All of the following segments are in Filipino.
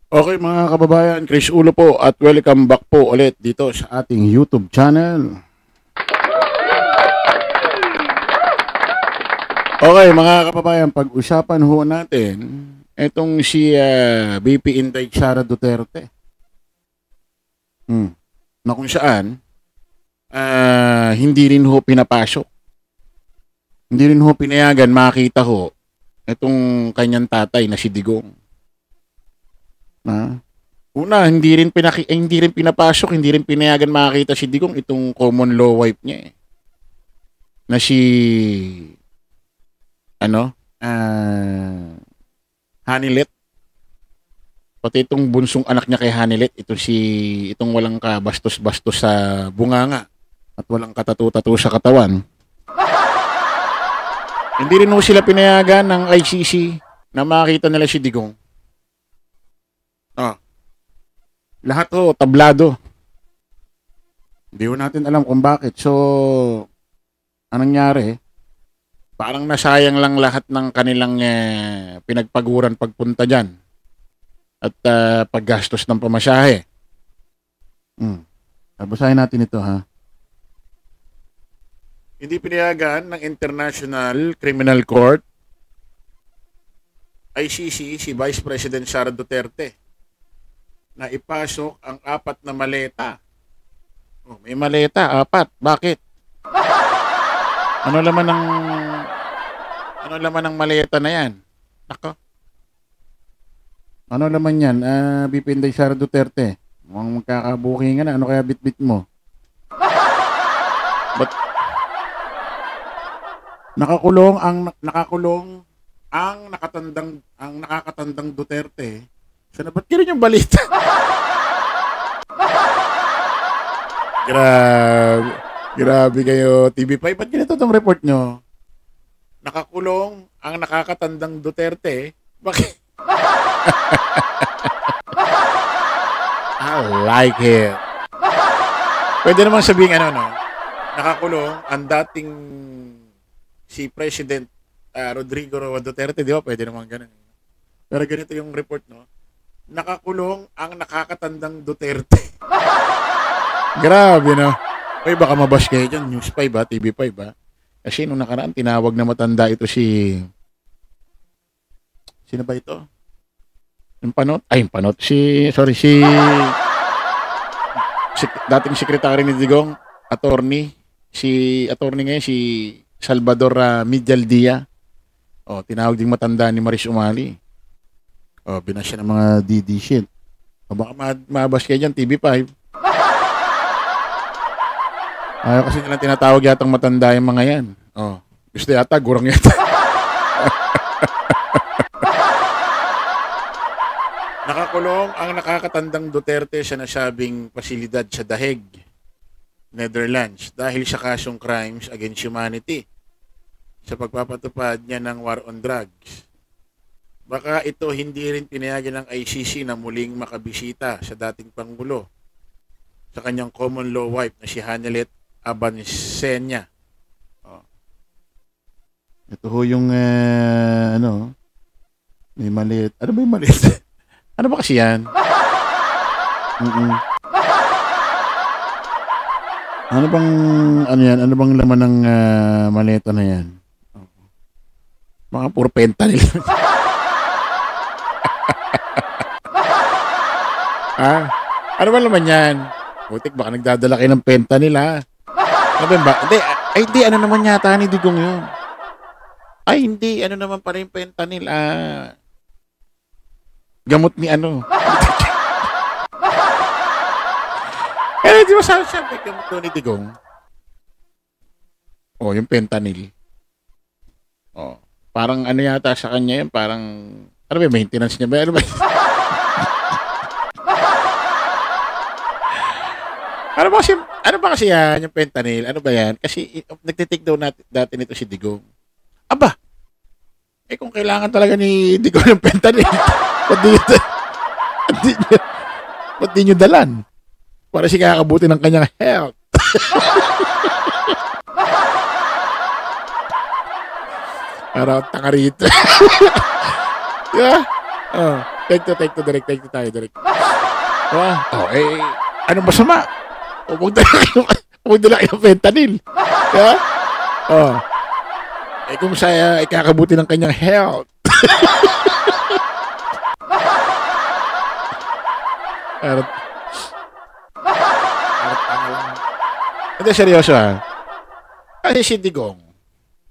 Okay mga kababayan, Chris Ulo po at welcome back po ulit dito sa ating YouTube channel. Okay mga kababayan, pag-usapan ho natin itong si BP Inday Sara Duterte. Na kung saan hindi rin ho pinapasok. Hindi rin ho pinayagan makita ho itong kanyang tatay na si Digong. Una, hindi rin pinapasok, hindi rin pinayagan makita si Digong itong common law wife niya na si Hanilet. Pati itong bunsong anak niya kay Hanilet, itong walang kabastos-bastos sa bunganga at walang katatu-tatu sa katawan. Hindi rin ho sila pinayagan ng ICC na makita nila si Digong. Lahat ho, tablado. Hindi ho natin alam kung bakit. So, anong nangyari? Parang nasayang lang lahat ng kanilang pinagpaguran pagpunta dyan. At paggastos ng pamasahe. Babasahin natin ito ha. Hindi pinayagan ng International Criminal Court, ICC, si Vice President Sara Duterte na ipasok ang 4 na maleta. May maleta, 4. Bakit? Ano laman ng maleta na yan? Nako. Ano laman yan? BP Inday Sara Duterte. Mukhang magkakabukingan na. Ano kaya bitbit mo? But, nakakulong ang nakakatandang Duterte. Sana ba't ganun yung balita? Grabe kayo, TV5. Ba't ganito itong report nyo? Nakakulong ang nakakatandang Duterte. Bakit? I like it. Pwede naman sabihin nakakulong ang dating si President Rodrigo Roa Duterte, di ba? Pwede naman ganun. Pero ganito yung report, no? Nakakulong ang nakakatandang Duterte. Grabe, no? Ay, baka mabash kayo dyan. News 5, TV5, Kasi nung nakaraan, tinawag na matanda ito si... Sino ba ito? Yung panot? Ay, yung panot. Si dating sekretary ni Digong, attorney. Attorney ngayon, si Salvador Medialdia. Tinawag ding matanda ni Maris Umali. Binas siya ng mga DD shit. Baka mabas kayo dyan, TV5. Ayaw kasi nilang tinatawag yatang matanda yung mga yan. Gusto yata, gurang yata. Nakakulong ang nakakatandang Duterte sa nasabing pasilidad sa Daheg, Netherlands, dahil sa kasong crimes against humanity sa pagpapatupad niya ng war on drugs. Baka ito hindi rin pinayagan ng ICC na muling makabisita sa dating Pangulo sa kanyang common law wife na si Hanilet Abansenya. Ito ho yung may maliit. Ano ba yung maliit? Ano ba kasi yan? Ano bang yan? Ano bang laman ng maleta na yan? Mga puro fentanyl. Ano ba naman yan? Butik, baka nagdadala kayo ng fentanyl, Ano ba? Hindi, ano naman yata ni Digong yun? Ay, hindi, ano naman pala yung fentanyl, gamot ni di ba sabi siya, gamot ni Digong? Yung fentanyl. Parang ano yata sa kanya yun, parang, ano ba, maintenance niya ba? Ano ba? Ano ba kasi yan, yung fentanyl? Ano ba yan? Kasi nagtitake daw dati nito si Digong. Aba! Kung kailangan talaga ni Digong ng fentanyl, ba't di nyo dalan? Para siya kakabuti ng kanyang health. Para tanga rito. Yeah. Oh, take to direct tayo direct. Oh, ano masama? Huwag dala kayo ng fentanyl. Yeah? Oh. Kung saya ikakabuti ng kanyang health. Harap. Hindi, seryoso ha. Kasi si Digong,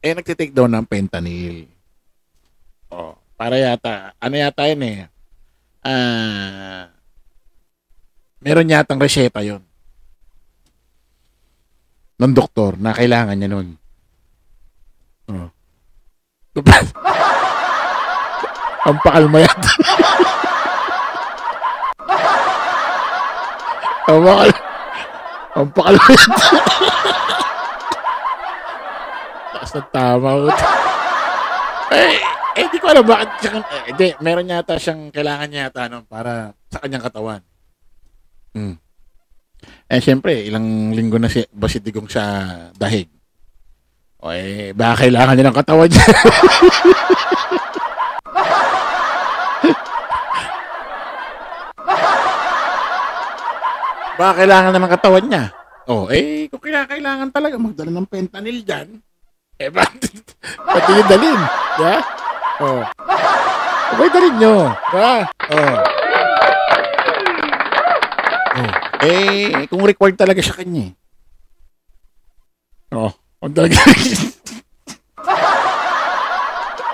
nagtitake down ng fentanyl. Oh, para yata, ano yata yun eh. Meron yatang reseta yon ng doktor na kailangan niya nun. Oh. Ang pakalma yata. Ang pakalma yata. Taas na tama. Di ko alam bakit siya, meron yata siyang kailangan niya yata para sa kanyang katawan. Siyempre, ilang linggo na ba si Digong sa dahig? Baka kailangan niya ng katawan niya. Baka kailangan na ng katawan niya. Kung kailangan talaga magdala ng fentanyl dyan, pati yung dalhin. Yeah? Abay dalhin nyo. Kung required talaga sa kanya. Ang talaga.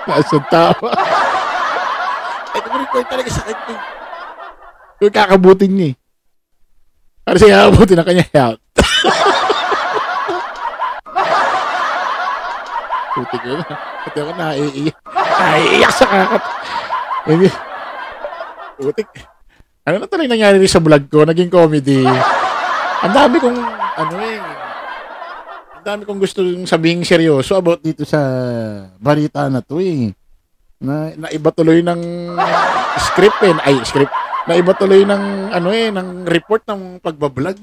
Nasa tawa. Kung required talaga sa kanya. Kung kakabutin niya. Para siya kakabutin ng kanya health. Puti ko na. Pati ako naiiyak sa kakat. Putik. Ano na talagang nangyari sa vlog ko? Naging comedy. Ang dami kong, ang dami kong gusto sabihin seryoso about dito sa balita na to Na iba tuloy ng script script. Na iba tuloy ng, ng report ng pagbablog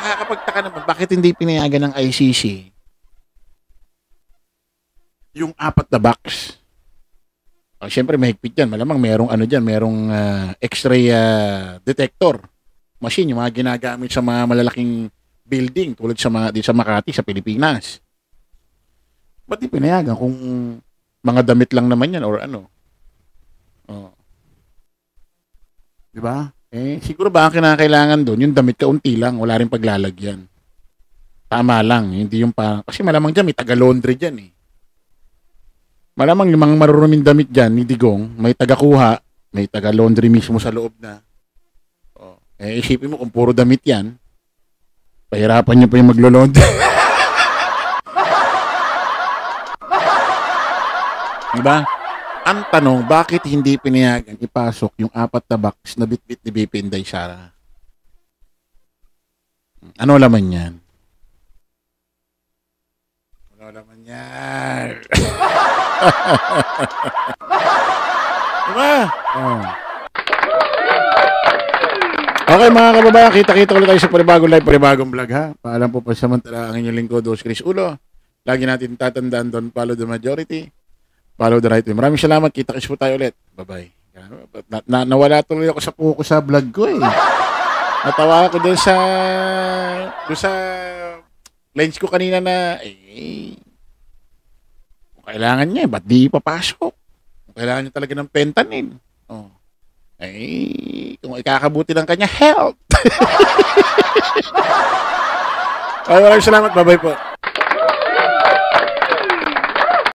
nakakapagtaka naman. Bakit hindi pinayagan ng ICC yung 4 na box? Siyempre mahigpit yan. Malamang merong merong X-ray detector machine, yung mga ginagamit sa mga malalaking building tulad sa mga di sa Makati sa Pilipinas. Ba't di pinayagan kung mga damit lang naman yan or ano? Di ba? Siguro ba ang kinakailangan doon yung damit kaunti lang, wala rin paglalagyan. Tama lang, hindi yung kasi malamang dyan may taga-laundry dyan Malamang yung mga maruruming damit dyan ni Digong, may taga-kuha, may taga-laundry mismo sa loob na. Isipin mo kung puro damit yan, pahirapan nyo pa yung maglo-laundry. Diba? Ang tanong, bakit hindi pinayagan ipasok yung 4 na box na bit-bit ni BP Inday Sara? Ano laman yan? Ano laman yan? Diba? Okay mga kababayan, kita-kita ulit tayo sa panibagong live, panibagong vlog ha. Paalam po pa samantala ang inyong lingkod, Chris Ulo. Lagi natin tatandaan doon, follow the majority, follow the right way. Maraming salamat, kita-kits po tayo ulit. Bye-bye. Nawala tuloy ako sa puko sa vlog ko Natawa ako doon sa lens ko kanina na kung kailangan niya, ba't di ipapasok? Kung kailangan niya talaga ng fentanyl. Kung ikakabuti ng kanya health. Maraming salamat. Bye-bye po.